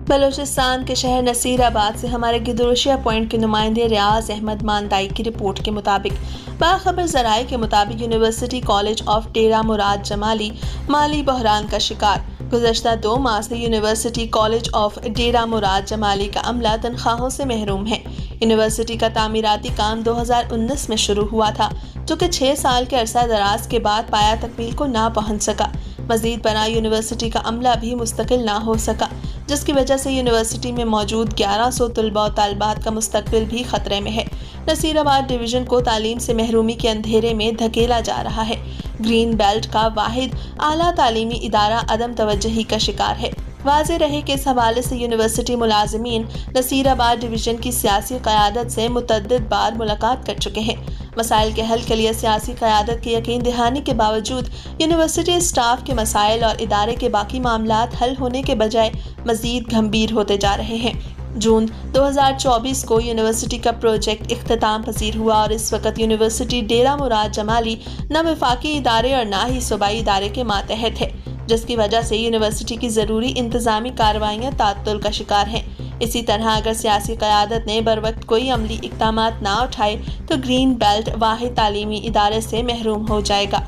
بلوچستان کے شہر نصیر آباد سے ہمارے گدروشیا پوائنٹ کے نمائندے ریاض احمد ماندائی کی رپورٹ کے مطابق باخبر ذرائع کے مطابق یونیورسٹی کالج آف ڈیرہ مراد جمالی مالی بحران کا شکار۔ گزشتہ 2 ماہ سے یونیورسٹی کالج آف ڈیرہ مراد جمالی کا عملہ تنخواہوں سے محروم ہے۔ یونیورسٹی کا تعمیراتی کام 2019 میں شروع ہوا تھا، جو کہ 6 سال کے عرصہ دراز کے بعد پایہ تکمیل کو نہ پہنچ سکا۔ مزید برآں یونیورسٹی کا عملہ بھی مستقل نہ ہو سکا، جس کی وجہ سے یونیورسٹی میں موجود 1100 طلباء و طالبات کا مستقبل بھی خطرے میں ہے۔ نصیر آباد ڈویژن کو تعلیم سے محرومی کے اندھیرے میں دھکیلا جا رہا ہے۔ گرین بیلٹ کا واحد اعلیٰ تعلیمی ادارہ عدم توجہی کا شکار ہے۔ واضح رہے کہ اس حوالے سے یونیورسٹی ملازمین نصیر آباد ڈویژن کی سیاسی قیادت سے متعدد بار ملاقات کر چکے ہیں۔ مسائل کے حل کے لیے سیاسی قیادت کی یقین دہانی کے باوجود یونیورسٹی اسٹاف کے مسائل اور ادارے کے باقی معاملات حل ہونے کے بجائے مزید گھمبیر ہوتے جا رہے ہیں۔ جون 2024 کو یونیورسٹی کا پروجیکٹ اختتام پذیر ہوا اور اس وقت یونیورسٹی ڈیرہ مراد جمالی نہ وفاقی ادارے اور نہ ہی صوبائی ادارے کے ماتحت ہے، جس کی وجہ سے یونیورسٹی کی ضروری انتظامی کارروائیاں تعطل کا شکار ہیں۔ اسی طرح اگر سیاسی قیادت نے بروقت کوئی عملی اقدامات نہ اٹھائے تو گرین بیلٹ واحد تعلیمی ادارے سے محروم ہو جائے گا۔